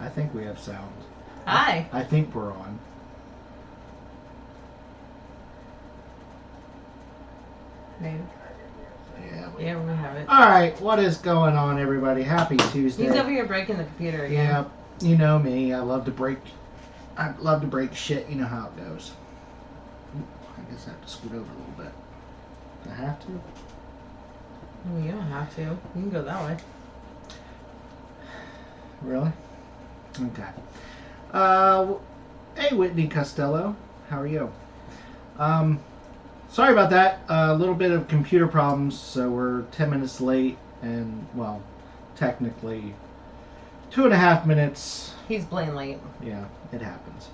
I think we have sound. Hi. I think we're on. Maybe. Yeah. Yeah, we're gonna have it. All right, what is going on, everybody? Happy Tuesday. He's over here breaking the computer again. Yeah, you know me. I love to break shit. You know how it goes. I guess I have to scoot over a little bit. Do I have to? Well, you don't have to. You can go that way. Really? Okay. Hey, Whitney Costello. How are you? Sorry about that. A little bit of computer problems, so we're 10 minutes late, and, well, technically 2.5 minutes. He's blatant late. Yeah, it happens.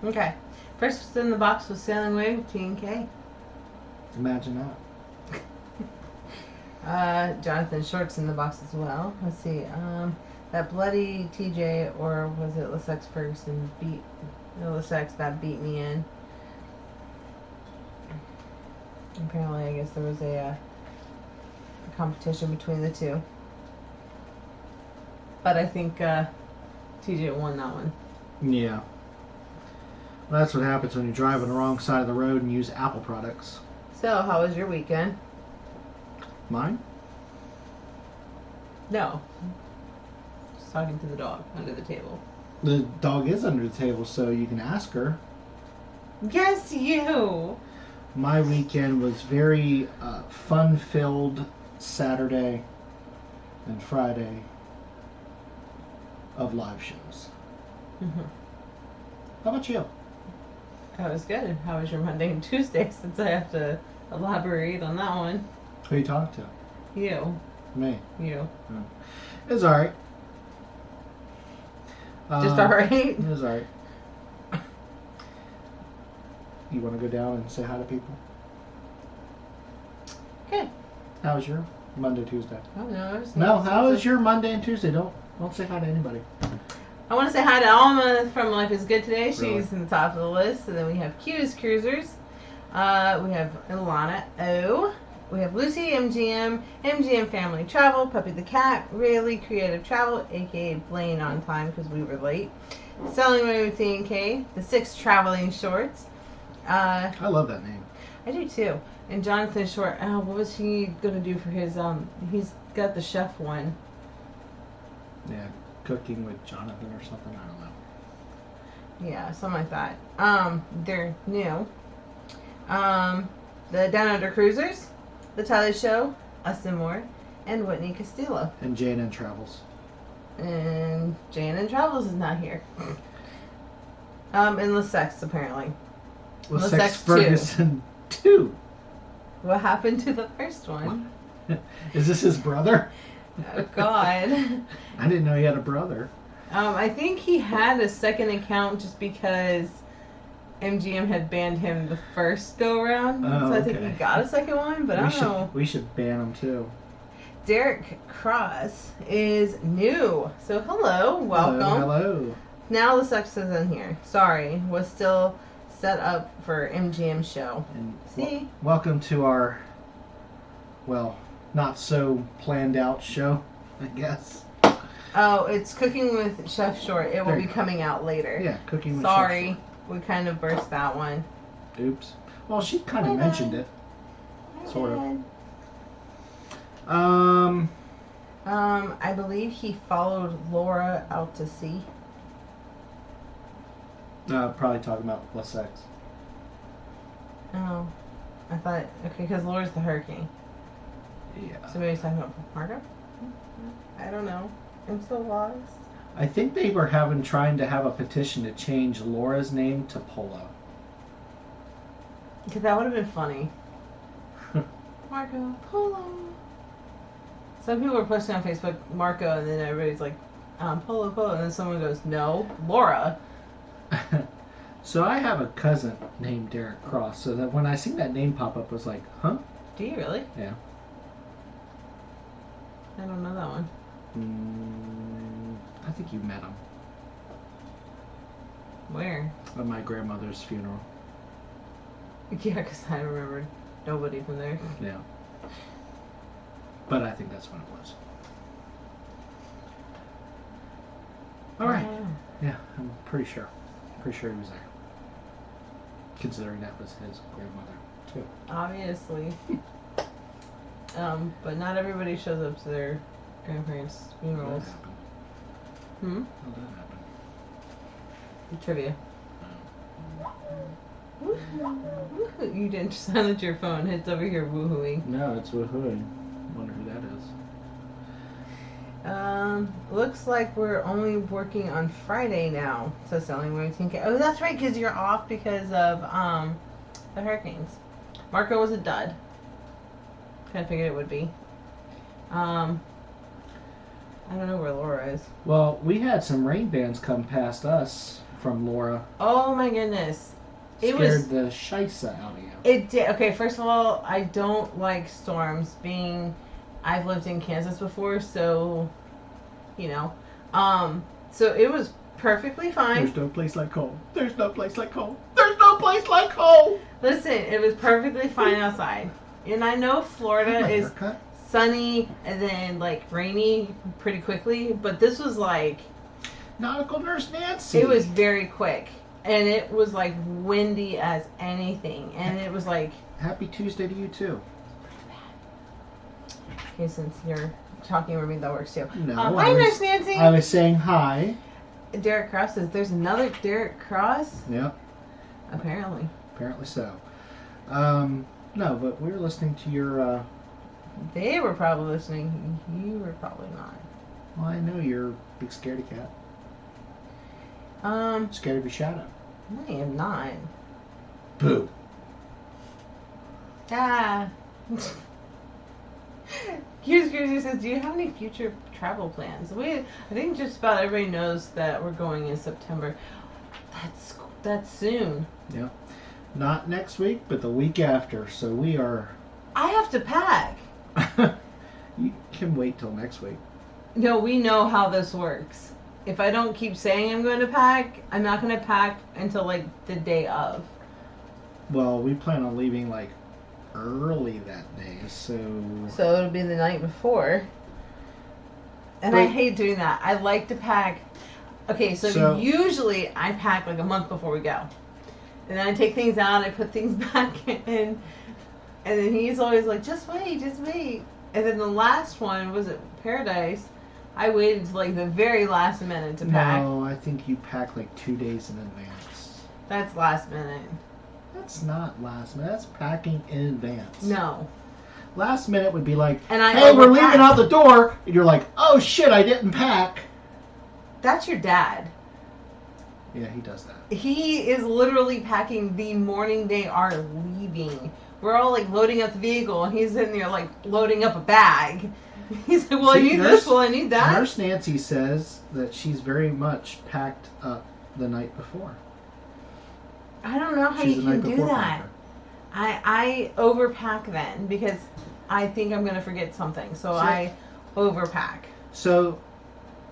Okay. First in the box was Sailing Away with T&K. Imagine that. Jonathan Short's in the box as well. Let's see. That bloody TJ, or was it Lessex Ferguson Lessex that beat me in. Apparently, I guess there was a competition between the two. But I think TJ won that one. Yeah. Well, that's what happens when you drive on the wrong side of the road and use Apple products. So, how was your weekend? Mine? No. Just talking to the dog under the table. The dog is under the table, so you can ask her. Yes, you! My weekend was very fun-filled Saturday and Friday of live shows. Mm-hmm. How about you? That was good. How was your Monday and Tuesday, since I have to elaborate on that one? Who you talking to? You. Me. You. Oh. It was alright. Just alright? It was alright. You want to go down and say hi to people? Okay. How was your Monday, Tuesday? Oh, no, No, how was your Monday and Tuesday? Don't say hi to anybody. I want to say hi to Alma from Life is Good today. She's Really? in the top of the list. And then we have Cuse Cruisers. We have Ilana O. We have Lucy, MGM Family Travel, Puppy the Cat, Really Creative Travel, aka Blaine on time because we were late. Selling Money with T&K, The Six Traveling Shorts. I love that name. I do too. And Jonathan Short, what was he going to do for his, he's got the chef one. Yeah, Cooking with Jonathan or something. I don't know. Yeah, something like that. They're new. The Downunder Cruisers, The Tyler Show, Us and More, and Whitney Castillo. And J&N Travels. And J&N Travels is not here. And LeSex, apparently. LeSex Ferguson 2. What happened to the first one? Is this his brother? Oh, God. I didn't know he had a brother. I think he had a second account just because MGM had banned him the first go around. Oh, so I think okay. he got a second one, but I don't know. We should ban him too. Derek Cross is new. So hello, welcome. Hello. Now the sex is in here. Sorry, was still set up for MGM show. And See? Welcome to our, well, not so planned out show, I guess. Oh, it's Cooking with Chef Short. It will There be you go. coming out later. Yeah, Cooking with Sorry, Chef we kind of burst that one. Short. Oops. Well, she kind of mentioned it. Sort of. I believe he followed Laura out to sea. Probably talking about LeSex. Oh, I thought okay, because Laura's the hurricane. Yeah. So maybe he's talking about Margo. I don't know. I'm so lost. I think they were trying to have a petition to change Laura's name to Polo. Because that would have been funny. Marco Polo. Some people were posting on Facebook Marco, and then everybody's like, Polo, Polo, and then someone goes, no, Laura. So I have a cousin named Derek Cross, so that when I seen that name pop up, I was like, huh? Do you really? Yeah. I don't know that one. I think you met him Where? at my grandmother's funeral. Yeah, because I remembered nobody from there. Yeah. But I think that's when it was. All right. Oh. Yeah, I'm pretty sure. Pretty sure he was there. Considering that was his grandmother, too. Obviously. But not everybody shows up to their grandparents' That funerals. happened. How did that happen? Trivia. Woohoo. You didn't silence your phone. It's over here woohooing. No, it's woohooing. Wonder who that is. Looks like we're only working on Friday now. So selling 18K. Oh, that's right, because you're off because of the hurricanes. Marco was a dud. Kind of figured it would be. I don't know where Laura is. Well, we had some rain bands come past us from Laura. Oh my goodness. It Scared was. the shisa out of you. It did. Okay, first of all, I don't like storms. I've lived in Kansas before, so you know. So it was perfectly fine. There's no place like home. There's no place like home. There's no place like home. Listen, it was perfectly fine outside. And I know Florida is Haircut? sunny and then like rainy pretty quickly, but this was like Nautical Nurse Nancy. it was very quick. And it was like windy as anything. And it was like Happy Tuesday to you too. okay, since you're talking over me, that works too. No, Hi, Nurse Nancy. I was saying hi. Derek Cross says there's another Derek Cross. Yep, Apparently. apparently so. No, but we were listening to your. They were probably listening. You were probably not. Well, I know you're a big scaredy cat. Scared of your shadow. I am not. Boo. Ah. Cuse Cruisers says, do you have any future travel plans? I think just about everybody knows that we're going in September. That's soon. Yeah. Not next week, but the week after. So we are. I have to pack. You can wait till next week. No, we know how this works. if I don't keep saying I'm going to pack, I'm not going to pack until like the day of. Well, we plan on leaving like early that day, so it'll be the night before. And I hate doing that. I like to pack. Okay, so usually I pack like a month before we go. And then I take things out, I put things back in, and then he's always like, just wait. And then the last one, was it Paradise? I waited till like the very last minute to pack. No, I think you pack like 2 days in advance. That's last minute. That's not last minute. That's packing in advance. No. Last minute would be like, and hey, we're leaving out the door. And you're like, oh shit, I didn't pack. That's your dad. Yeah, he does that. He is literally packing the morning they are leaving. We're all like loading up the vehicle, and he's in there like loading up a bag. He's like, well, I need this, well, I need that. Nurse Nancy says that she's very much packed up the night before. I don't know how you can do that. I overpack then because I think I'm going to forget something. So I overpack. So,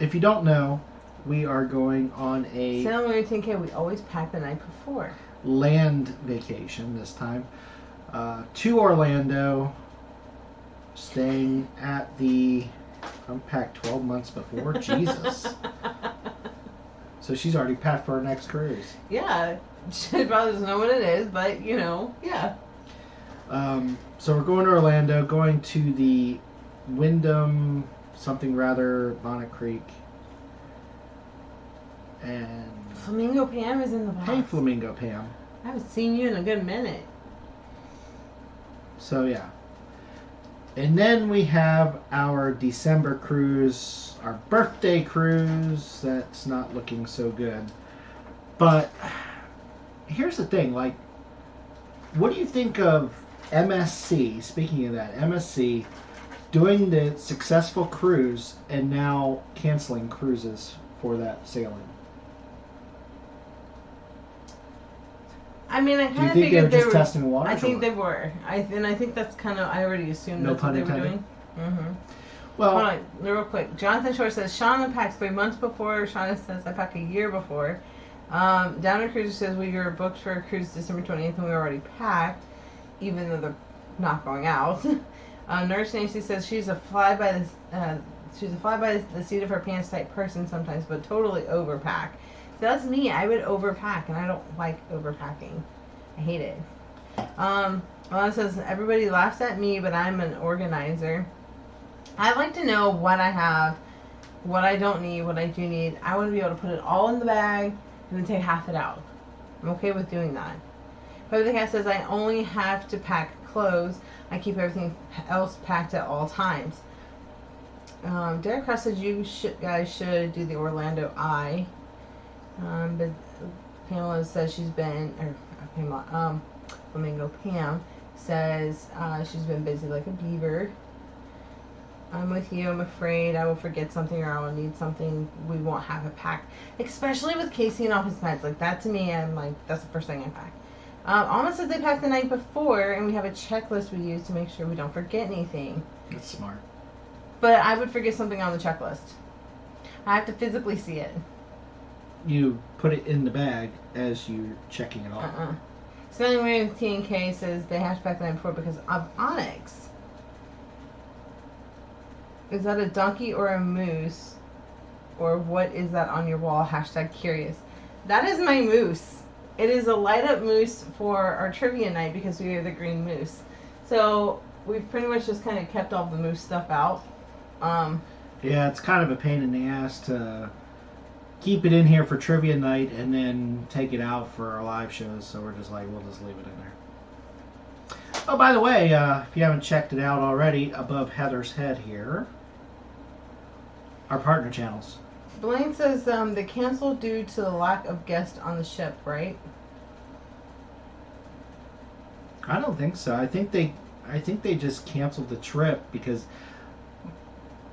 if you don't know, we are going on a UsandMoreYT 10K. We always pack the night before. Land vacation this time to Orlando. Staying at the... I'm packed 12 months before. Jesus. So she's already packed for her next cruise. Yeah. She probably doesn't know what it is, but, you know, yeah. So we're going to Orlando, going to the Wyndham something rather, Bonnet Creek. And... Flamingo Pam is in the box. Hey, Flamingo Pam. I haven't seen you in a good minute. So, yeah. And then we have our December cruise, our birthday cruise. That's not looking so good. But here's the thing, like, what do you think of MSC, speaking of that, MSC doing the successful cruise and now canceling cruises for that sailing? I mean, I kind of figured figured they were just testing the waters. I think they were. And I think that's kind of. I already assumed that's what they were doing. Mm-hmm. Well, hold on, real quick. Jonathan Shore says Shauna packs 3 months before. Shauna says I pack a year before. Downunder Cruisers says we were booked for a cruise December 28th and we were already packed, even though they're not going out. Nurse Nancy says she's a fly by the seat of her pants type person sometimes, but totally overpack. That's me. I would overpack, and I don't like overpacking. I hate it. Alana says, everybody laughs at me, but I'm an organizer. I like to know what I have, what I don't need, what I do need. I want to be able to put it all in the bag and then take half it out. I'm okay with doing that. But the cat says, I only have to pack clothes. I keep everything else packed at all times. Derek Cross says, you guys should do the Orlando Eye. But Pamela says she's been, Flamingo Pam says she's been busy like a beaver. I'm with you. I'm afraid I will forget something or I will need something. We won't have it packed. Especially with Casey and all his meds. Like that to me, I'm like, that's the first thing I pack. Alma says they packed the night before and we have a checklist we use to make sure we don't forget anything. That's smart. But I would forget something on the checklist. I have to physically see it. You put it in the bag as you're checking it off. UsandMoreYT 10K says they have to pack the night before because of Onyx. Is that a donkey or a moose? Or what is that on your wall? Hashtag curious. That is my moose. It is a light up moose for our trivia night because we are the green moose. So we've pretty much just kind of kept all the moose stuff out. Yeah, it's kind of a pain in the ass to keep it in here for trivia night and then take it out for our live shows. So we're just like, we'll just leave it in there. Oh, by the way, if you haven't checked it out already, above Heather's head here, our partner channels. Blaine says they canceled due to the lack of guests on the ship, right? I don't think so. I think they just canceled the trip because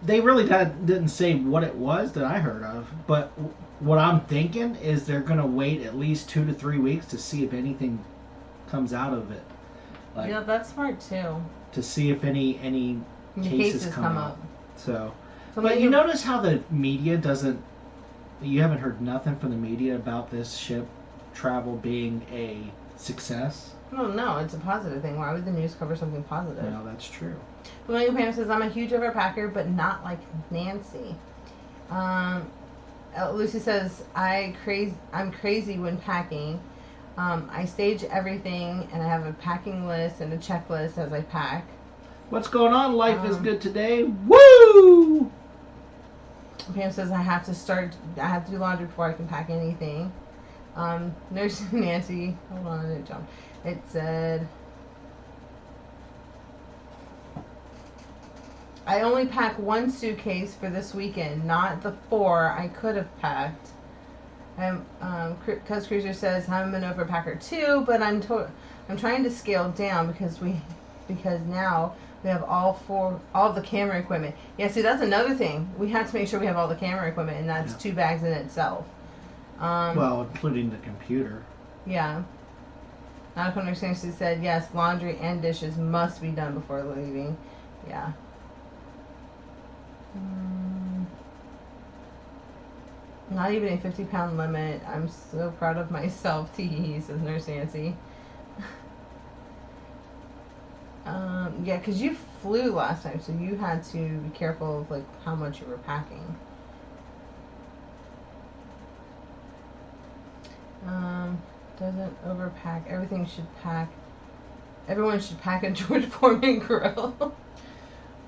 they really didn't say what it was that I heard of. But what I'm thinking is they're going to wait at least 2 to 3 weeks to see if anything comes out of it. Like, yeah, that's smart too. To see if any cases come up. So, but you notice how the media doesn't You haven't heard nothing from the media about this ship travel being a success? Well, no, it's a positive thing. Why would the news cover something positive? No, that's true. William Pam says, I'm a huge overpacker, but not like Nancy. Lucy says, I'm crazy when packing. I stage everything, and I have a packing list and a checklist as I pack. What's going on? Life is good today. Woo! Pam says, I have to do laundry before I can pack anything. Nurse Nancy, hold on, I didn't jump. It said, I only pack one suitcase for this weekend, not the 4 I could have packed. Cuse Cruiser says, I'm an overpacker too, but I'm trying to scale down because now we have all of the camera equipment. Yeah, see, that's another thing. We have to make sure we have all the camera equipment, and that's 2 bags in itself. Well, including the computer. Yeah. Malcolm Nursery said, yes, laundry and dishes must be done before leaving. Yeah. Not even a 50-pound limit. I'm so proud of myself, tee, says Nurse Nancy. Yeah, because you flew last time, so you had to be careful of like how much you were packing. Doesn't overpack. Everyone should pack a George Foreman grill.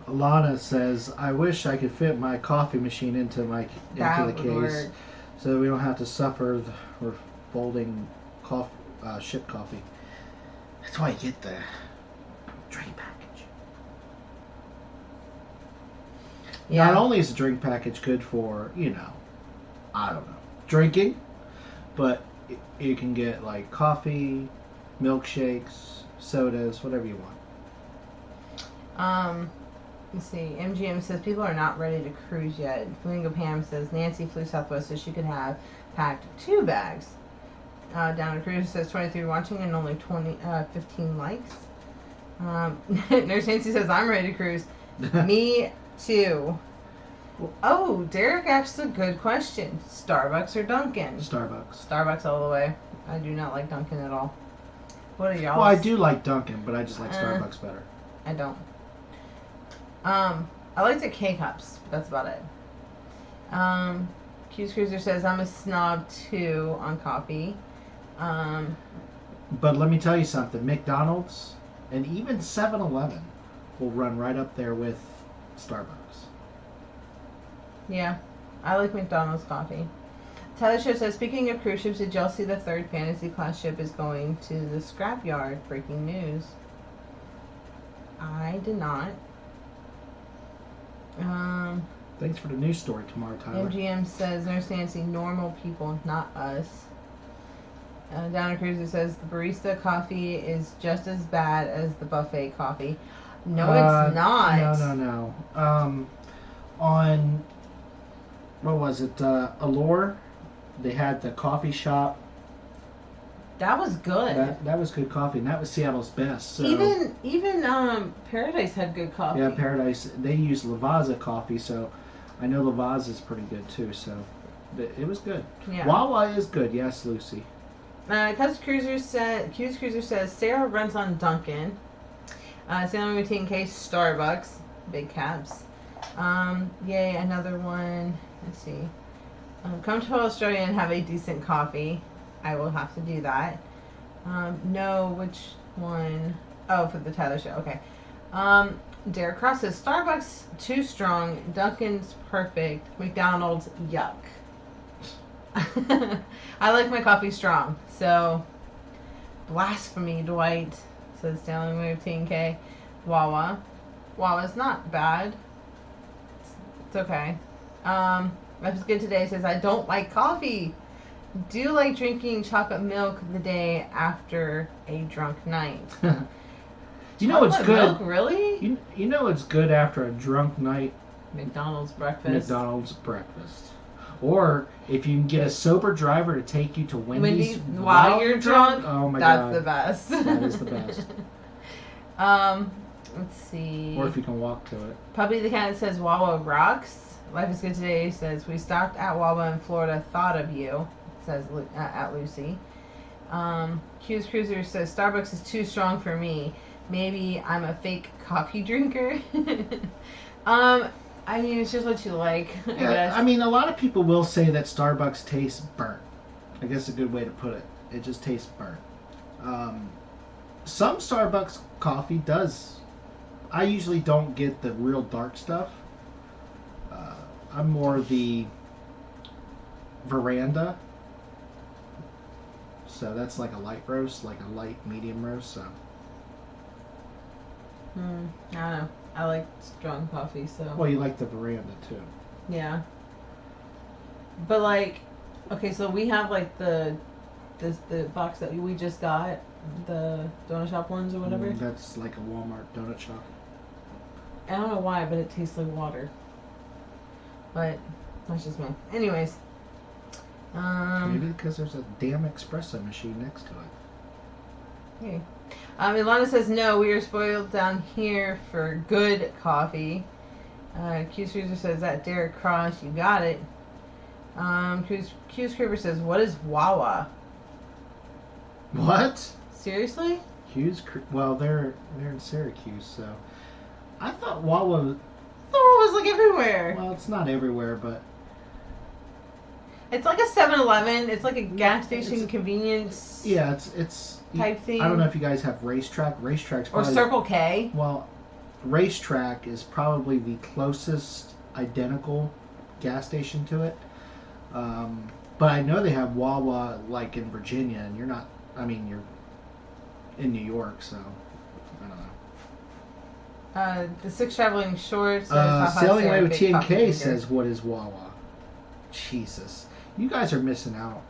Alana says, I wish I could fit my coffee machine into the case, so we don't have to suffer with folding ship coffee. That's why you get the drink package. Yeah. Not only is the drink package good for, I don't know, drinking, but you can get like coffee, milkshakes, sodas, whatever you want. Let's see. MGM says people are not ready to cruise yet. Flamingo Pam says Nancy flew Southwest so she could have packed 2 bags. Downunder Cruisers says 23 watching and only 15 likes. Nurse Nancy says I'm ready to cruise. Me too. Oh, Derek asked a good question. Starbucks or Dunkin'? Starbucks. Starbucks all the way. I do not like Dunkin' at all. What are y'all? Well, I do like Dunkin', but I just like Starbucks better. I don't. I like the K-Cups, but that's about it. Cuse Cruiser says, I'm a snob too on coffee. But let me tell you something. McDonald's and even 7-Eleven will run right up there with Starbucks. Yeah, I like McDonald's coffee. Tyler Show says, speaking of cruise ships, did y'all see the 3rd Fantasy Class ship is going to the scrapyard? Breaking news. I did not. Thanks for the news story tomorrow, Tyler. MGM says, Nurse Nancy, normal people, not us. Downunder Cruiser says, the barista coffee is just as bad as the buffet coffee. No, it's not. No. On, what was it, Allure, they had the coffee shop. That was good. That was good coffee, and that was Seattle's best. So. Even Paradise had good coffee. Yeah, Paradise. They use Lavazza coffee, so I know Lavazza is pretty good too. So it was good. Yeah. Wawa is good. Yes, Lucy. Cuse Cruiser says Sarah runs on Dunkin'. Sailing Routine Case Starbucks. Big caps. Yay, another one. Let's see. Come to Australia and have a decent coffee. I will have to do that. No, which one? Oh, for the Tyler Show. Okay. Derek Cross says Starbucks too strong. Dunkin's perfect. McDonald's yuck. I like my coffee strong. So blasphemy, Dwight, says Stanley Move 10K. Wawa. Wawa's not bad. It's okay. Life is Good Today says I don't like coffee. Do like drinking chocolate milk the day after a drunk night. You know it's good. Milk, really? You know it's good after a drunk night. McDonald's breakfast. Or if you can get a sober driver to take you to Wendy's while you're drunk. Oh my God. That's the best. That is the best. Let's see. Or if you can walk to it. Puppy the Cat says Wawa rocks. Life is Good Today says, we stopped at Wawa in Florida, thought of you, says at Lucy. Cuse Cruiser says, Starbucks is too strong for me. Maybe I'm a fake coffee drinker. I mean, it's just what you like. Yeah, I mean, a lot of people will say that Starbucks tastes burnt. I guess a good way to put it. It just tastes burnt. Some Starbucks coffee does. I usually don't get the real dark stuff. I'm more the veranda. So that's like a light roast, like a light medium roast. So. I don't know. I like strong coffee, so. Well, you like the veranda too. Yeah. But like, okay, so we have like the box that we just got, the donut shop ones or whatever. That's like a Walmart donut shop. I don't know why, but it tastes like water. But that's just me. Anyways. Maybe because there's a damn espresso machine next to it. Hey. Ilana says, no, we are spoiled down here for good coffee. Cuse Cruiser says, that Derek Cross, you got it. Cuse Cruiser says, what is Wawa? What? Seriously? Well, they're in Syracuse, so I thought Wawa was like everywhere. Well, it's not everywhere, but it's like a 7-Eleven. It's like a gas station convenience. Yeah, it's type thing. I don't know if you guys have Racetrack. Racetrack's probably, or Circle K. Well, Racetrack is probably the closest identical gas station to it. But I know they have Wawa like in Virginia, and you're not. I mean, you're in New York, so I don't know. The Six Traveling Shorts. Sailing Away with T&K says, what is Wawa? Jesus. You guys are missing out.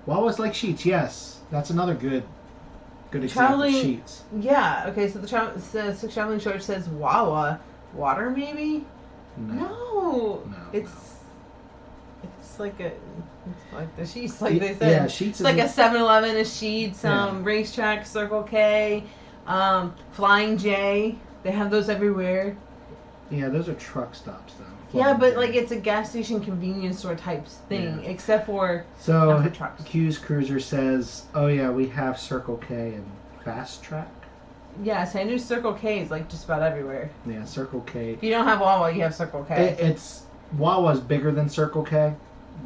Wawa's like Sheets, yes. That's another good example of Sheets. Yeah, okay, so the Six Traveling Shorts says Wawa. Water, maybe? No. It's like the Sheets, like they said. Yeah, Sheets it's like a 7-Eleven, a Sheets, Racetrack, Circle K, Flying J. They have those everywhere. Yeah, those are truck stops, though. Yeah, but like it's a gas station convenience store type thing, except for not for trucks. Cuse Cruiser says, "Oh yeah, we have Circle K and Fast Track." Yes, I knew Circle K is like just about everywhere. Yeah, Circle K. If you don't have Wawa, you have Circle K. Wawa's bigger than Circle K,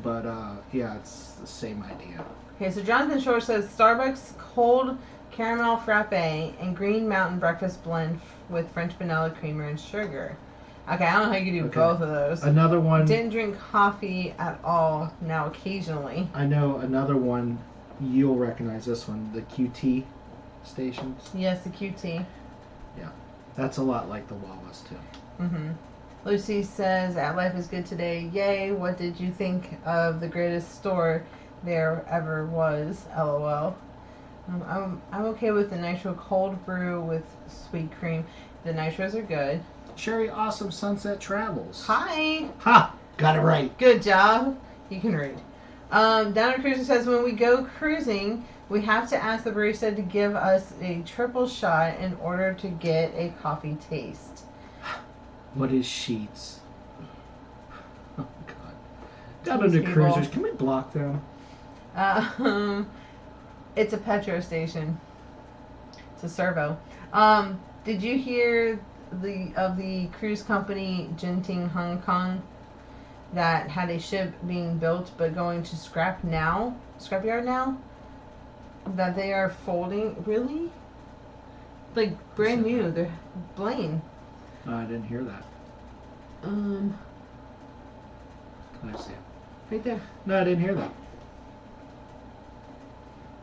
but yeah, it's the same idea. Okay, so Jonathan Shore says Starbucks cold caramel frappe and Green Mountain breakfast blend with French vanilla creamer and sugar. Okay, I don't know how you can do both of those. Another one. Didn't drink coffee at all. Now occasionally. I know another one. You'll recognize this one. The QT stations. Yes, the QT. Yeah, that's a lot like the Wawas too. Mhm. Lucy says, "At Life is Good Today. Yay! What did you think of the greatest store there ever was? LOL." I'm okay with the nitro cold brew with sweet cream. The nitros are good. Cherry Awesome Sunset Travels. Hi. Ha! Got it right. Good job. You can read. Downunder Cruisers says, when we go cruising, we have to ask the barista to give us a triple shot in order to get a coffee taste. What is Sheets? Oh, God. Downunder Cruisers. Can we block them? It's a petrol station. It's a servo. Did you hear of the cruise company Genting Hong Kong that had a ship being built but going to scrapyard now, that they are folding? Really? Like brand new. They're Blaine. I didn't hear that. I see it. Right there. No, I didn't hear that.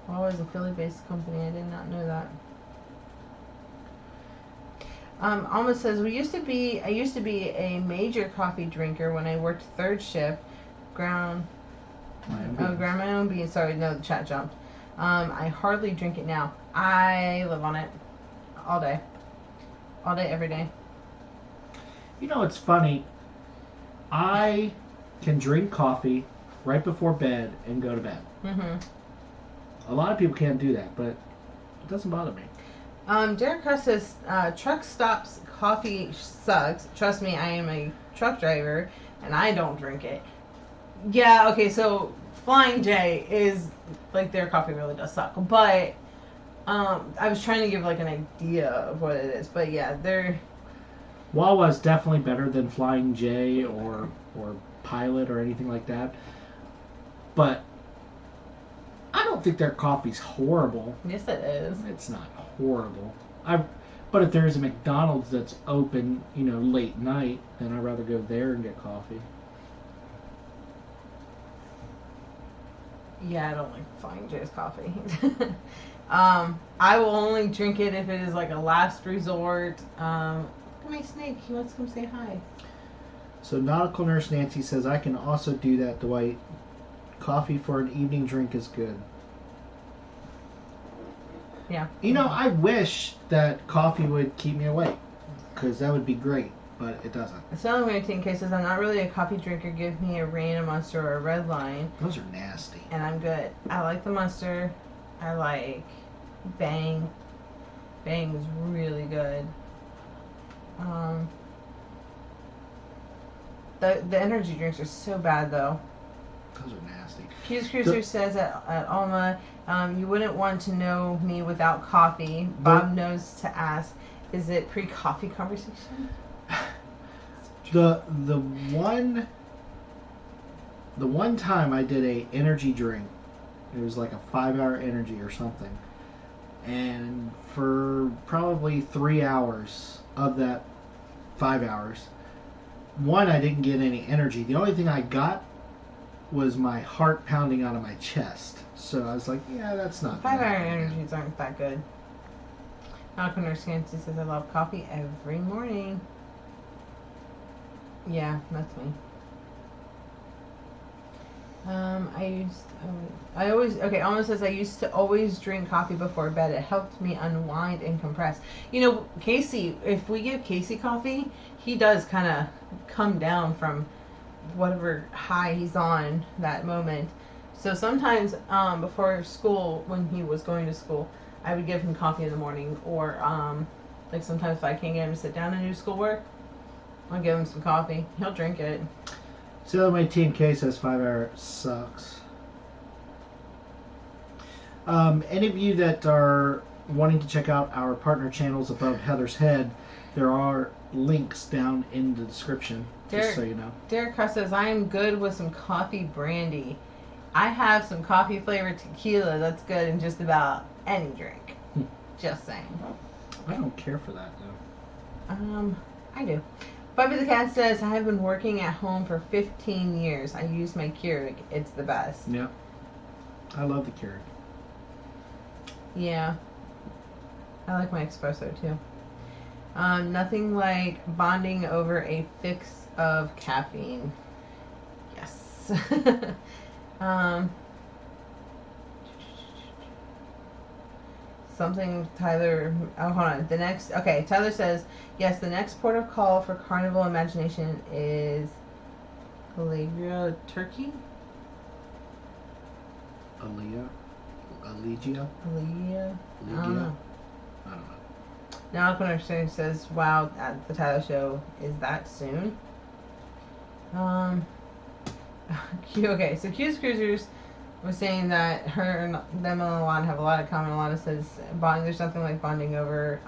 Well, it was a Philly-based company. I did not know that. Alma says, I used to be a major coffee drinker when I worked third shift. Ground my own beans. Sorry, no, the chat jumped. I hardly drink it now. I live on it all day, every day. You know, it's funny. I can drink coffee right before bed and go to bed. Mm-hmm. A lot of people can't do that, but it doesn't bother me. Derek Cross says, truck stops coffee sucks. Trust me, I am a truck driver, and I don't drink it. Yeah, okay, so Flying J is, like, their coffee really does suck. But, I was trying to give, like, an idea of what it is. But, yeah, they're... Wawa's definitely better than Flying J or Pilot or anything like that. But I don't think their coffee's horrible. Yes, it is. It's not horrible. But if there's a McDonald's that's open, late night, then I'd rather go there and get coffee. Yeah, I don't like Flying J's coffee. I will only drink it if it is like a last resort. Look at my snake. He wants to come say hi. So Nautical Nurse Nancy says, I can also do that, Dwight. Coffee for an evening drink is good. Yeah. I wish that coffee would keep me awake, because that would be great, but it doesn't. AUG cases, I'm not really a coffee drinker. Give me a Rain, a Monster, or a Red Line. Those are nasty. And I'm good. I like the Monster. I like Bang. Bang is really good. The energy drinks are so bad, though. Those are nasty. Cuse Cruisers says at Alma, you wouldn't want to know me without coffee. Bob knows to ask, is it pre-coffee conversation? The one time I did a energy drink, it was like a 5-hour energy or something, and for probably 3 hours of that 5 hours, I didn't get any energy. The only thing I got was my heart pounding out of my chest. So I was like, yeah, that's not 5-hour energies aren't that good. Malcolm Nurse Nancy says, I love coffee every morning. Yeah, that's me. Alma says, I used to always drink coffee before bed. It helped me unwind and compress. Casey, if we give Casey coffee, he does kind of come down from whatever high he's on that moment. So sometimes before school, when he was going to school, I would give him coffee in the morning, or like sometimes if I can't get him to sit down and do schoolwork, I'll give him some coffee. He'll drink it. So my TNK says 5-hour sucks. Any of you that are wanting to check out our partner channels above Heather's head, there are links down in the description, just so you know. Derek Cross says, I am good with some coffee brandy. I have some coffee flavored tequila that's good in just about any drink. Just saying. I don't care for that, though. I do. Bobby the Cat says, I have been working at home for 15 years. I use my Keurig. It's the best. Yeah. I love the Keurig. Yeah. I like my espresso, too. Nothing like bonding over a fix of caffeine. Yes. Something Tyler... Oh, hold on. Tyler says, yes, the next port of call for Carnival Imagination is Allegra, Turkey? Allegia? Allegia? I don't know. Now Understanding says, wow, at the Tyler show, is that soon? Okay, so Cuse Cruisers was saying that them and Alana have a lot in common. Alana says there's something like bonding over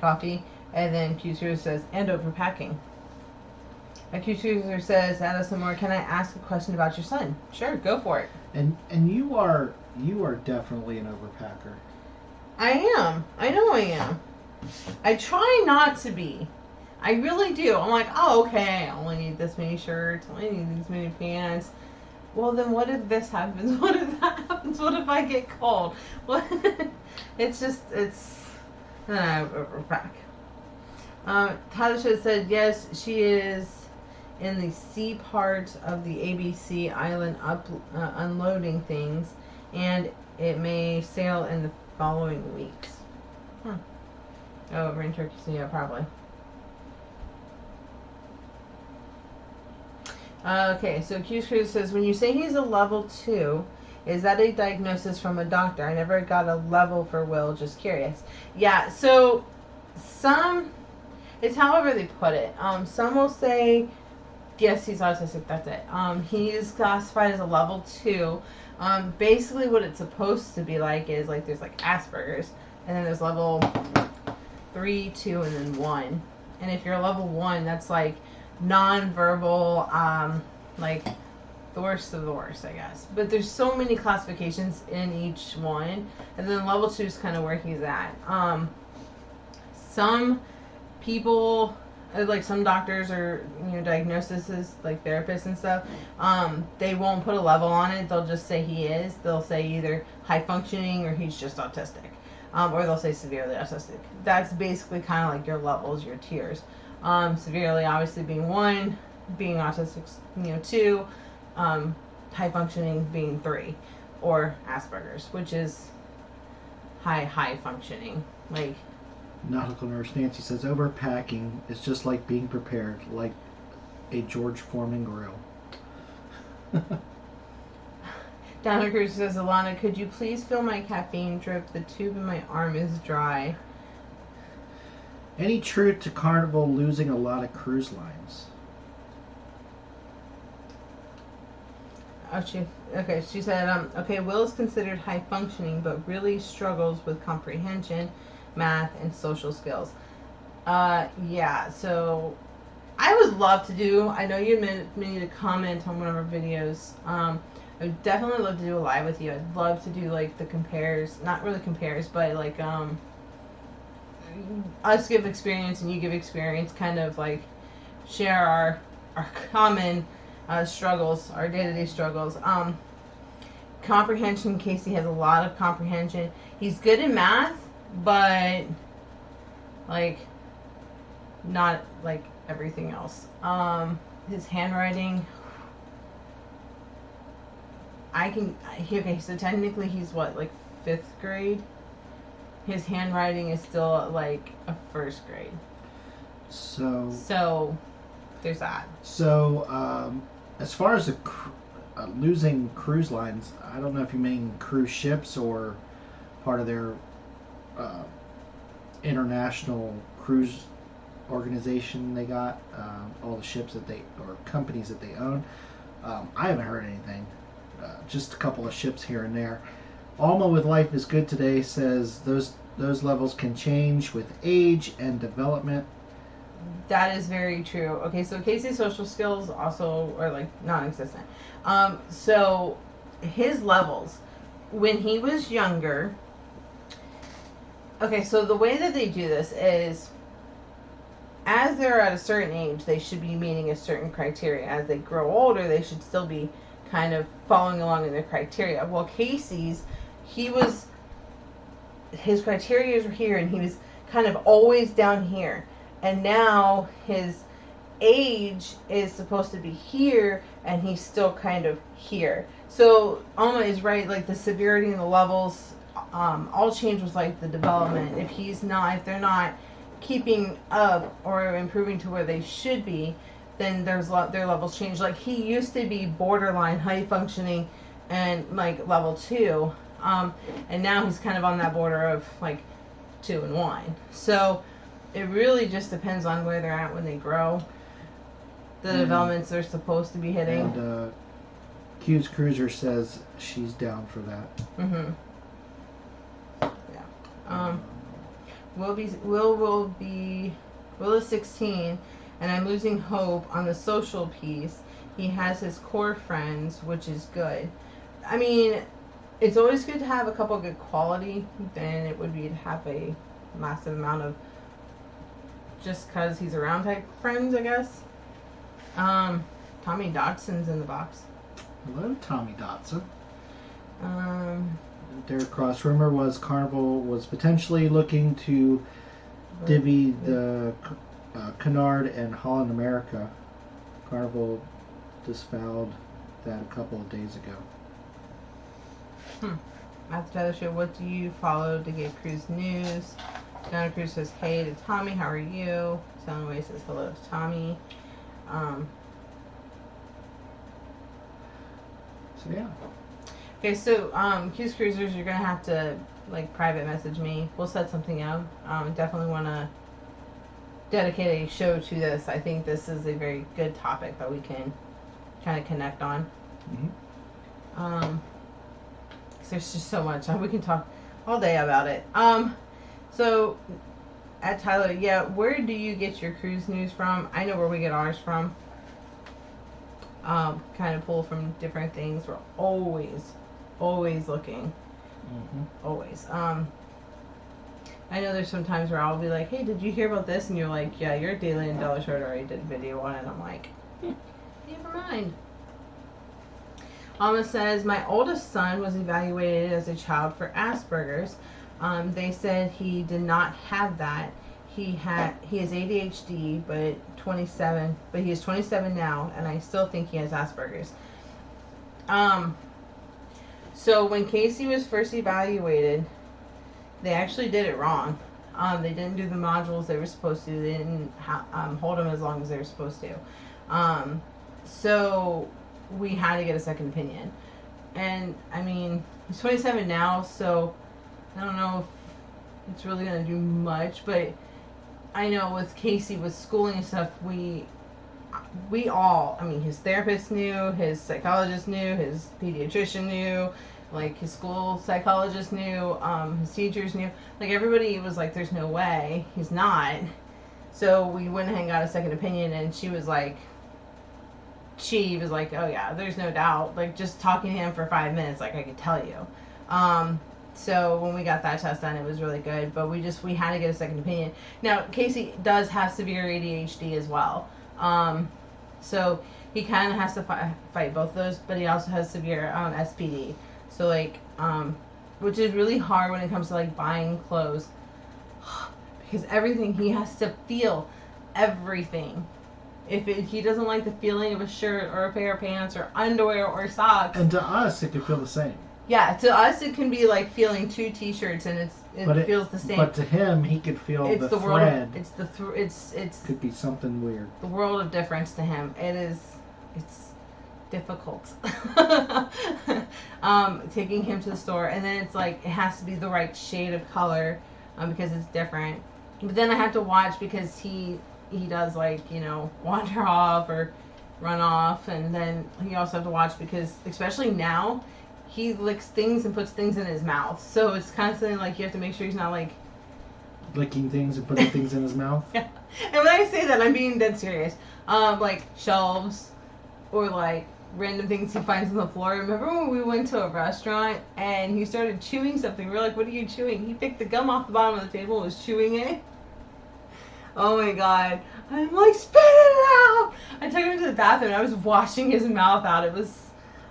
coffee. And then Cuse Cruiser says, and over packing. And Cuse Cruiser says, add us some more. Can I ask a question about your son? Sure, go for it. And you are definitely an overpacker. I am. I know I am. I try not to be. I really do. I'm like, oh, okay, I only need this many shirts. I only need these many pants. Well, then what if this happens? What if that happens? What if I get cold? What? Then I overpack. Tasha said, yes, she is in the C part of the ABC island unloading things, and it may sail in the following weeks. Oh, over in Turkey, so yeah, probably. Okay, so Cuse Cruise says, when you say he's a level 2, is that a diagnosis from a doctor? I never got a level for Will, just curious. Yeah, so It's however they put it. Some will say, yes, he's autistic, that's it. He's classified as a level 2. Basically what it's supposed to be like is like there's like Asperger's, and then there's level 3, 2, and then 1. And if you're level 1, that's like non-verbal, like the worst of the worst, I guess. But there's so many classifications in each one, and then level 2 is kind of where he's at. Some people, like some doctors or diagnoses, like therapists and stuff, they won't put a level on it. They'll just say he is. They'll say either high functioning or he's just autistic, or they'll say severely autistic. That's basically kind of like your levels, your tiers. Severely obviously being 1, being autistic 2, high functioning being 3, or Asperger's, which is high functioning, like. Nautical nurse Nancy says overpacking is just like being prepared, like a George Foreman grill. Downunder Cruisers says, Alana, could you please fill my caffeine drip? The tube in my arm is dry. Any truth to Carnival losing a lot of cruise lines? Oh, she said, okay, Will is considered high functioning, but really struggles with comprehension, math, and social skills. Yeah, so I would love to do, I know you made a comment on one of our videos. I would definitely love to do a live with you. I'd love to do like the compares, not really compares, but like us give experience and you give experience, kind of like share our common struggles, our day-to-day struggles. Comprehension, Casey has a lot of comprehension. He's good in math, but like not like everything else. His handwriting, okay, so technically he's what, like 5th grade? His handwriting is still like a 1st grade. So there's that. So as far as losing cruise lines, I don't know if you mean cruise ships or part of their international cruise organization they got, all the ships that or companies that they own. I haven't heard anything. Just a couple of ships here and there. Alma with Life is Good Today says those levels can change with age and development. That is very true. Okay, so Casey's social skills also are like non-existent. So his levels, when he was younger. Okay, so the way that they do this is, as they're at a certain age, they should be meeting a certain criteria. As they grow older, they should still be kind of following along in their criteria. Well, Casey's, his criteria were here, and he was kind of always down here. And now his age is supposed to be here, and he's still kind of here. So Alma is right, like the severity and the levels all change with like the development. If they're not keeping up or improving to where they should be, then their levels change. Like he used to be borderline high functioning and like level 2, and now he's kind of on that border of like 2 and 1. So it really just depends on where they're at when they grow, the developments they're supposed to be hitting. And Cuse Cruisers says she's down for that. Mm-hmm. Yeah. Will is 16, and I'm losing hope on the social piece. He has his core friends, which is good. I mean, it's always good to have a couple good quality than it would be to have a massive amount of just because he's around type friends, I guess. Tommy Dodson's in the box. Hello, Tommy Dodson. Derek Cross. Rumor was Carnival was potentially looking to divvy the Cunard and Holland America. Carnival disavowed that a couple of days ago. After the show, what do you follow to get cruise news? Downunder Cruise says, hey to Tommy, how are you? Soundway says hello to Tommy. So yeah. Okay, so Cuse Cruisers, you're gonna have to like private message me. We'll set something up. Definitely dedicate a show to this. I think this is a very good topic that we can kind of connect on. Mm-hmm. 'Cause there's just so much. We can talk all day about it. So, at Tyler, yeah, where do you get your cruise news from? I know where we get ours from. Kind of pull from different things. We're always looking. Mm-hmm. Always. I know there's some times where I'll be like, hey, did you hear about this? And you're like, yeah, your Daily and Dollar Short already did a video on it. And I'm like, never mind. Alma says, my oldest son was evaluated as a child for Asperger's. They said he did not have that. He has ADHD, but 27. But he is 27 now, and I still think he has Asperger's. So when Casey was first evaluated, they actually did it wrong. They didn't do the modules they were supposed to. They didn't hold him as long as they were supposed to. So we had to get a second opinion. And, I mean, he's 27 now, so I don't know if it's really going to do much. But I know with Casey, with schooling and stuff, we all, I mean, his therapist knew, his psychologist knew, his pediatrician knew, like his school psychologist knew, his teachers knew. Like everybody was like, there's no way, he's not. So we went ahead and got a second opinion, and she was like, oh yeah, there's no doubt. Like just talking to him for 5 minutes, like I could tell you. So when we got that test done, it was really good. But we had to get a second opinion. Now Casey does have severe ADHD as well. So he kind of has to fight both of those, but he also has severe SPD. So like, which is really hard when it comes to like buying clothes, because everything he has to feel everything. If he doesn't like the feeling of a shirt or a pair of pants or underwear or socks. And to us, it could feel the same. Yeah, to us it can be like feeling 2 T-shirts and it feels the same. But to him, he could feel it's the thread. world. It's could be something weird. The world of difference to him. It's difficult. Taking him to the store, and then it's like it has to be the right shade of color because it's different. But then I have to watch because he does like, you know, wander off or run off, and then you also have to watch because especially now he licks things and puts things in his mouth, so it's constantly like you have to make sure he's not like licking things and putting things in his mouth. Yeah. And when I say that, I'm being dead serious. Like shelves or like random things he finds on the floor. Remember when we went to a restaurant and he started chewing something? We were like, what are you chewing? He picked the gum off the bottom of the table and was chewing it. Oh my god. I'm like, spit it out! I took him to the bathroom and I was washing his mouth out. It was,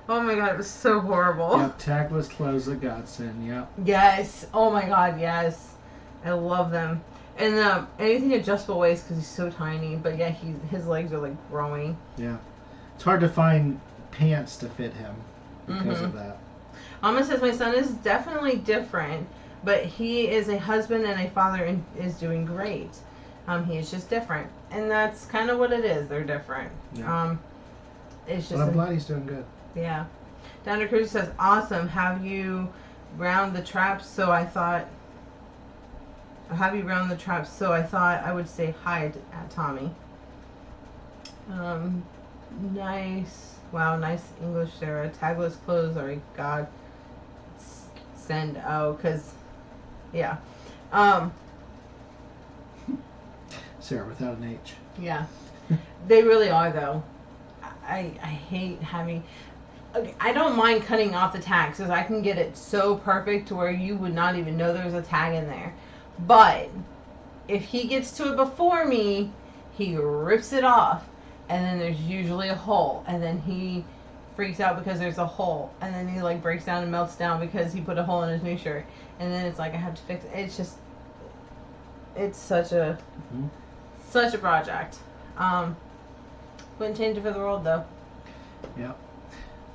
oh my god, it was so horrible. Yep, tagless clothes that godsend, yep. Yes. Oh my god, yes. I love them. And anything adjustable waist because he's so tiny. But yeah, his legs are like growing. Yeah. It's hard to find pants to fit him because of that. Alma says, my son is definitely different, but he is a husband and a father and is doing great. He is just different. And that's kind of what it is. They're different. Yeah. It's just. But I'm glad he's doing good. Yeah. Downunder Cruisers says, awesome. Have you round the traps? So I thought I would say hi at Tommy. Nice. Wow, nice English, Sarah. Tagless clothes are a god send. Oh, because, yeah. Sarah without an H. Yeah. They really are, though. I hate having... Okay, I don't mind cutting off the tags because I can get it so perfect to where you would not even know there was a tag in there. But if he gets to it before me, he rips it off. And then there's usually a hole. And then he freaks out because there's a hole. And then he like breaks down and melts down because he put a hole in his new shirt. And then it's like I have to fix it. It's just... It's such a... Such a project. Wouldn't change it for the world, though. Yeah.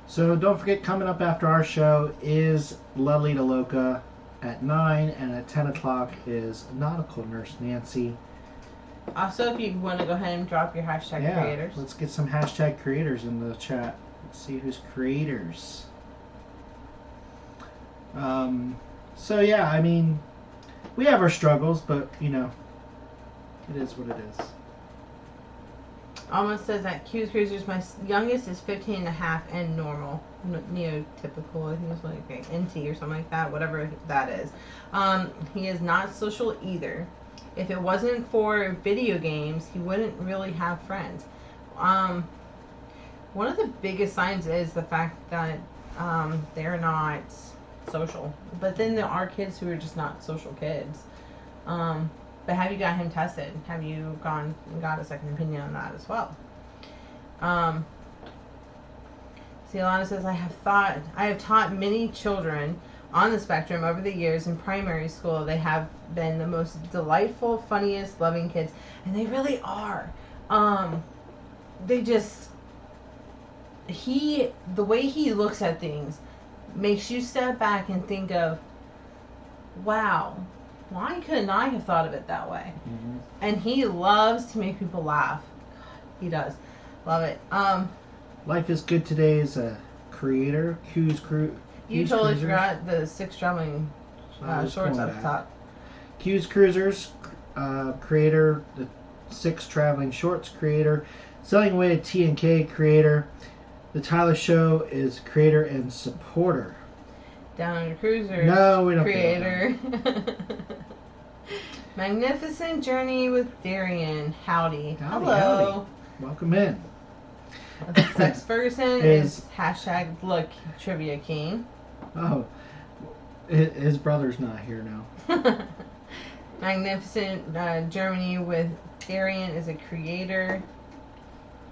So don't forget, coming up after our show is La Lita Loca at 9, and at 10 o'clock is Nautical Nurse Nancy. Also, if you want to go ahead and drop your hashtag creators. Let's get some hashtag creators in the chat. Let's see who's creators. So yeah, I mean, we have our struggles, but you know, It is what it is. Almost says that Cuse Cruisers, my youngest is 15 and a half and normal. Neotypical, I think it's like NT or something like that, whatever that is. He is not social either. If it wasn't for video games, he wouldn't really have friends. One of the biggest signs is the fact that they're not social. But then there are kids who are just not social kids. But have you got him tested? Have you gone and got a second opinion on that as well? Alana says, I have taught many children on the spectrum over the years in primary school. They have been the most delightful, funniest, loving kids. And they really are. They just, the way he looks at things makes you step back and think of, wow, why couldn't I have thought of it that way? Mm-hmm. And he loves to make people laugh. He does. Love it. Life is Good Today is a creator. Cuse Cruisers. You totally forgot the 6 traveling shorts up top. Cuse Cruisers, creator. The 6 traveling shorts creator. Selling Away to T&K creator. The Tyler Show is creator and supporter. Downunder Cruisers. No, we don't. Creator. Magnificent Journey with Darian. Howdy. Hello. Howdy. Welcome in. Sex Ferguson is #Look Trivia King. Oh, his brother's not here now. Magnificent Germany with Darian is a creator.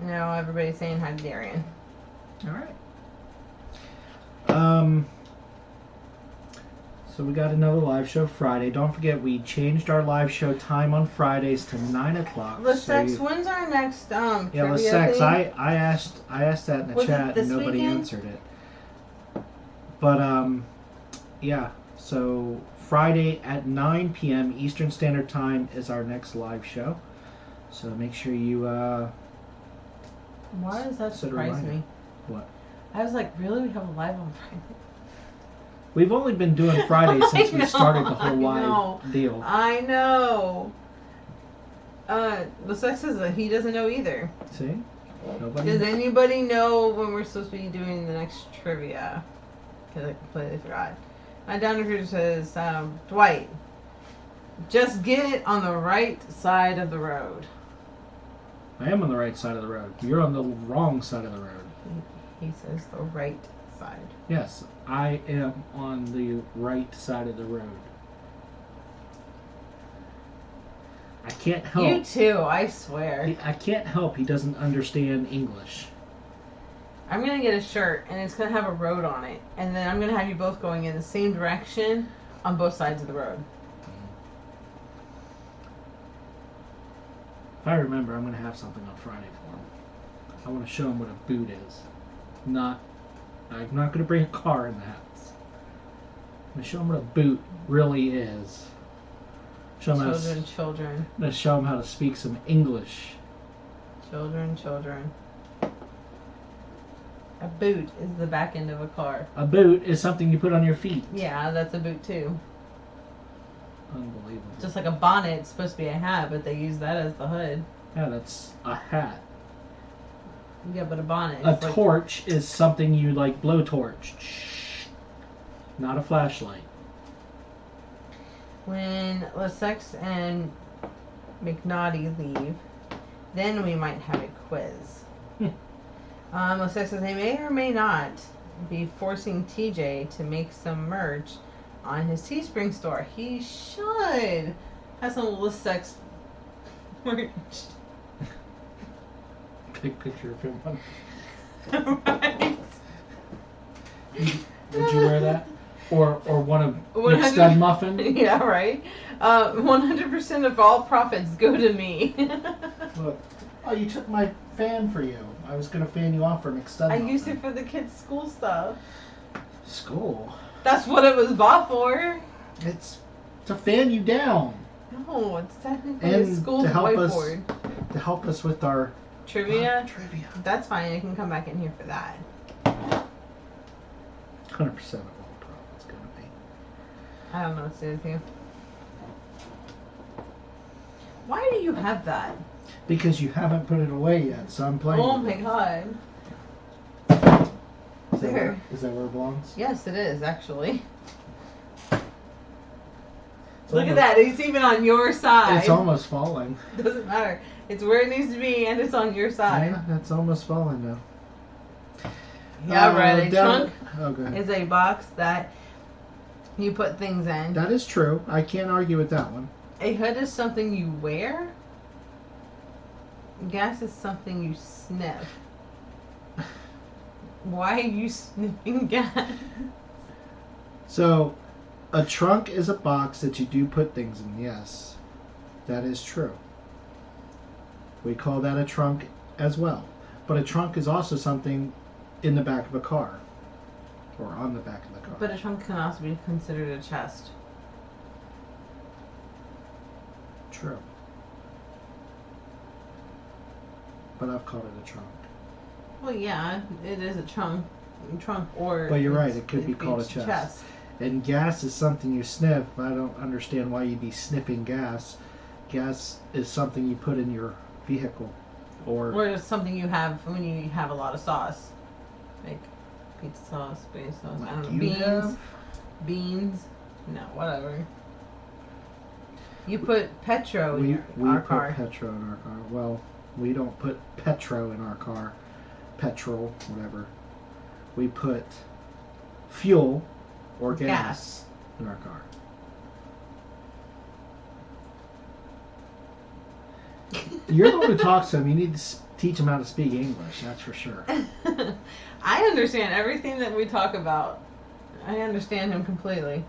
No, everybody's saying hi to Darian. All right. So we got another live show Friday. Don't forget, we changed our live show time on Fridays to 9 o'clock. Lesex, when's our next yeah, trivia Lesex, thing? I asked that in the chat and nobody answered it. But yeah. So Friday at 9 p.m. Eastern Standard Time is our next live show. So make sure you. Why does that surprise me? What? I was like, really? We have a live on Friday? We've only been doing Fridays since we started the whole live deal. I know. Lesex says that he doesn't know either. See? Nobody. Does anybody know when we're supposed to be doing the next trivia? Because I completely forgot. My Downunder says, Dwight, just get on the right side of the road. I am on the right side of the road. You're on the wrong side of the road. He says the right side. Yes, I am on the right side of the road. I can't help. You too, I swear. I can't help he doesn't understand English. I'm going to get a shirt, and it's going to have a road on it. And then I'm going to have you both going in the same direction on both sides of the road. If I remember, I'm going to have something on Friday for him. I want to show him what a boot is. I'm not going to bring a car in the house. I'm going to show him what a boot really is. Children. I'm going to show him how to speak some English. Children. A boot is the back end of a car. A boot is something you put on your feet. Yeah, that's a boot too. Unbelievable. Just like a bonnet, it's supposed to be a hat, but they use that as the hood. Yeah, that's a hat. Yeah, but a bonnet. A torch is something you like blowtorch. Not a flashlight. When Lesex and McNaughty leave, then we might have a quiz. Lesex says they may or may not be forcing TJ to make some merch on his Teespring store. He should have some Lesex merch. Big picture of him. Right. Would you wear that? Or one of Nick's Stud Muffin? Yeah, right. 100% of all profits go to me. Look. Oh, you took my fan for you. I was going to fan you off for Nick's Stud Muffin. I used it for the kids' school stuff. School? That's what it was bought for. It's to fan you down. No, it's technically a school whiteboard. To help us with our trivia. Trivia. That's fine. I can come back in here for that. 100% of all profits going to be. I don't know what to do with you. Why do you have that? Because you haven't put it away yet, so I'm playing. Oh with my it. god. Is that, There. is that where it belongs? Yes, it is, actually. It's Look at almost- that. It's even on your side. It's almost falling. Doesn't matter. It's where it needs to be, and it's on your side. Yeah, that's almost falling now. Yeah, right. A trunk Okay. is a box that you put things in. That is true. I can't argue with that one. A hood is something you wear. Gas is something you sniff. Why are you sniffing gas? So, a trunk is a box that you do put things in. Yes, that is true. We call that a trunk as well. But a trunk is also something in the back of a car. Or on the back of the car. But a trunk can also be considered a chest. True. But I've called it a trunk. Well, yeah, it is a trunk or. But you're right, it could be called a it's chest. And gas is something you sniff. I don't understand why you'd be sniffing gas. Gas is something you put in your vehicle. Or it's something you have when you have a lot of sauce. Like pizza sauce, spaghetti sauce, I don't know, you beans. have? Beans. No, whatever. You put petro We in our put car. petro in our car. Well, we don't put petro in our car. Petrol, whatever. We put fuel or gas in our car. You're the one who talks to him. You need to teach him how to speak English. That's for sure. I understand everything that we talk about. I understand him completely.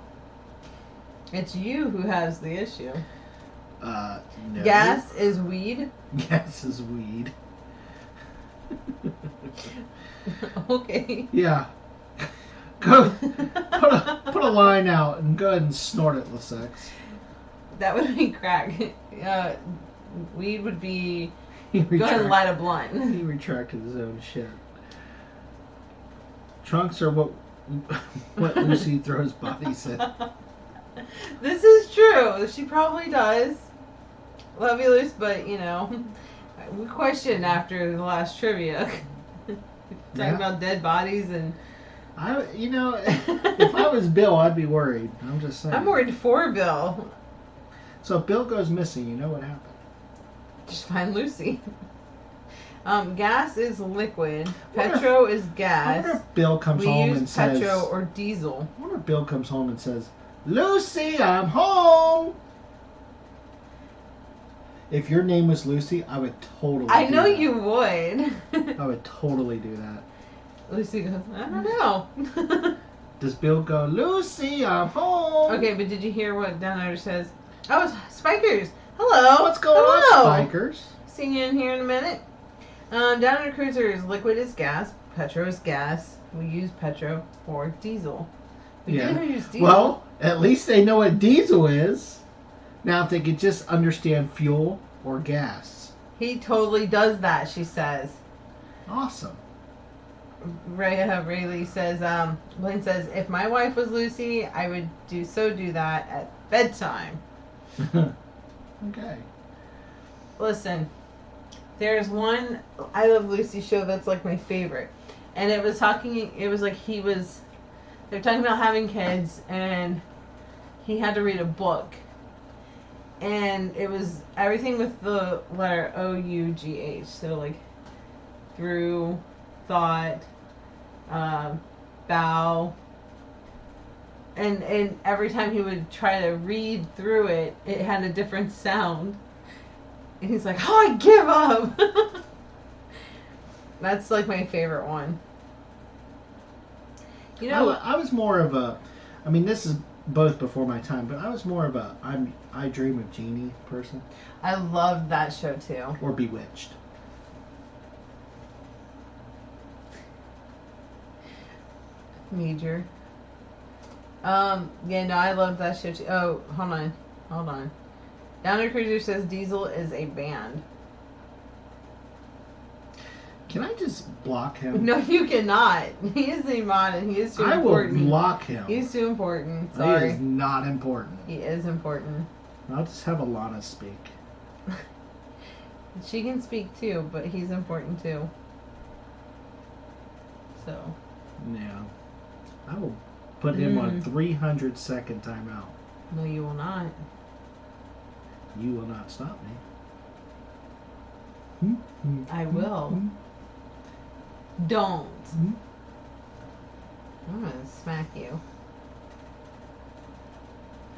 It's you who has the issue. No. Gas is weed. Gas is weed. Okay. Yeah. Go put a line out and go ahead and snort it, Lessex. That would be crack. Weed would be He go ahead and retract- light a blunt. He retracted his own shit. Trunks are what Lucy throws bodies in. This is true. She probably does. Love you, Luce, but you know, we questioned after the last trivia. Talking about dead bodies and. If I was Bill, I'd be worried. I'm just saying. I'm worried for Bill. So if Bill goes missing, you know what happened. Just find Lucy. Gas is liquid. What Petro is I wonder gas. if Bill comes We home use and says, petro or diesel. I wonder if Bill comes home and says, Lucy, I'm home. If your name was Lucy, I would totally I do know that. you would. I would totally do that. Lucy goes, I don't know. Does Bill go, Lucy, I'm home? Okay, but did you hear what Downunder says? Oh, it's Spikers. Hello. What's going Hello. on, Spikers? See you in here in a minute. Downunder Cruisers, liquid is gas. Petro is gas. We use petro or diesel. We Yeah. do use diesel. Well, at least they know what diesel is. Now, if they could just understand fuel or gas. He totally does that, she says. Awesome. Rayleigh says, Blaine says, if my wife was Lucy, I would do that at bedtime. Okay. Listen, there's one I Love Lucy show that's like my favorite. And it was like they're talking about having kids and he had to read a book. And it was everything with the letter OUGH. So like through, thought, bow. And every time he would try to read through it, it had a different sound. And he's like, oh, I give up. That's like my favorite one. You know, I was more of a, I mean, this is both before my time, but I was more of a I Dream of Jeannie person. I loved that show too. Or Bewitched. Major. Yeah, no, I love that show too. Oh, hold on. Downunder Cruiser says Diesel is a band. Can I just block him? No, you cannot. He is a mod and he is too I will important. block him. He's too important. He Sorry. is not important. He is important. I'll just have Alana speak. She can speak too, but he's important too. So. Yeah. I will put him on 300-second timeout. No, you will not. You will not stop me. I will. Don't. I'm gonna smack you.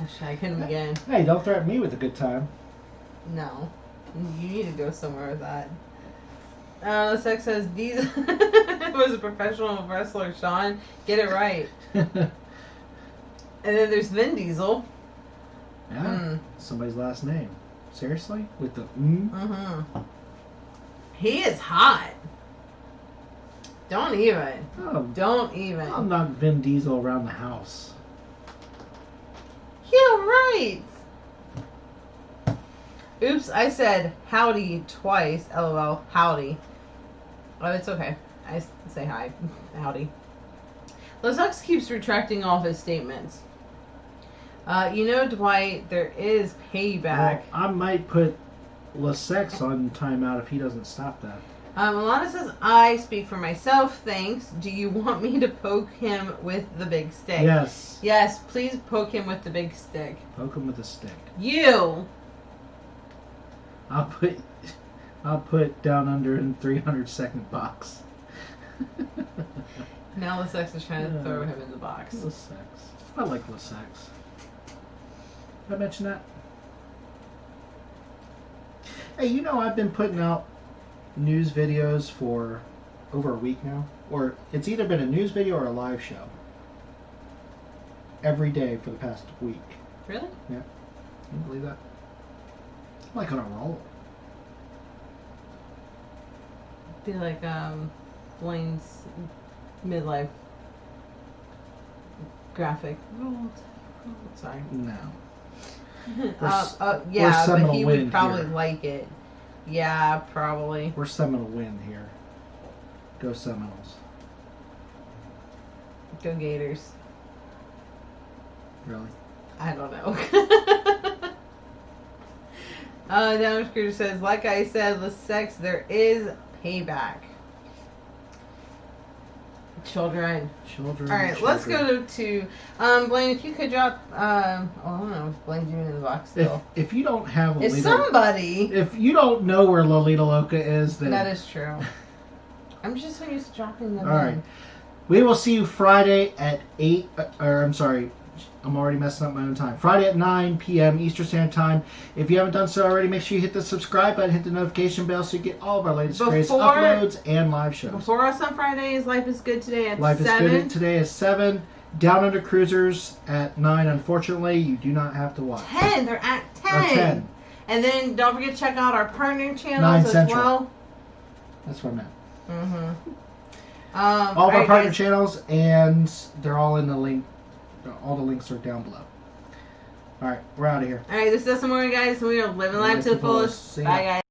Hashtag hit him again. Hey, don't threaten me with a good time. No. You need to go somewhere with that. Sex says Diesel was a professional wrestler, Sean. Get it right. And then there's Vin Diesel. Yeah. Somebody's last name. Seriously? With the He is hot. Don't even. Oh, Don't even. I'm not Vin Diesel around the house. Yeah, right. Oops, I said howdy twice. LOL. Howdy. Oh, it's okay. I say hi. Howdy. Lesux keeps retracting all of his statements. You know, Dwight, there is payback. Well, I might put Lessex on timeout if he doesn't stop that. Alana says, I speak for myself, thanks. Do you want me to poke him with the big stick? Yes. Yes, please poke him with the big stick. Poke him with a stick. You! I'll put Downunder in 300-second box. Now Lessex is trying to throw him in the box. Lessex. I like Lessex. Did I mention that? Hey, you know I've been putting out news videos for over a week now. Or it's either been a news video or a live show. Every day for the past week. Really? Yeah. Can you believe that? I'm like on a roll. Be like Blaine's midlife graphic. Sorry. No. Yeah, but Seminole he would Wind probably here. like it. Yeah, probably. We're Seminole Wind here. Go Seminoles. Go Gators. Really? I don't know. Downunder Cruisers says, like I said, the sex, there is payback. Children. Children. Alright, let's go to Blaine, if you could drop I don't know if Blaine's even in the box still. If you don't have Lolita, If somebody if you don't know where Lolita Loca is, then that is true. I'm just so used to dropping them all in. right. We will see you Friday at 8 or I'm sorry, I'm already messing up my own time. Friday at 9 p.m. Eastern Standard Time. If you haven't done so already, make sure you hit the subscribe button, hit the notification bell so you get all of our latest greatest uploads and live shows. Before us on Fridays, Life is Good today at Life 7. is Good today at 7. Downunder Cruisers at 9. Unfortunately, you do not have to watch. 10. They're at 10. Or 10. And then don't forget to check out our partner channels 9 as Central. well. That's what I meant. Mm-hmm. All of our partner channels, and they're all in the link. All the links are down below. All right, we're out of here. All right, this is UsandMoreYT, guys. We are living life to the fullest. Bye, guys.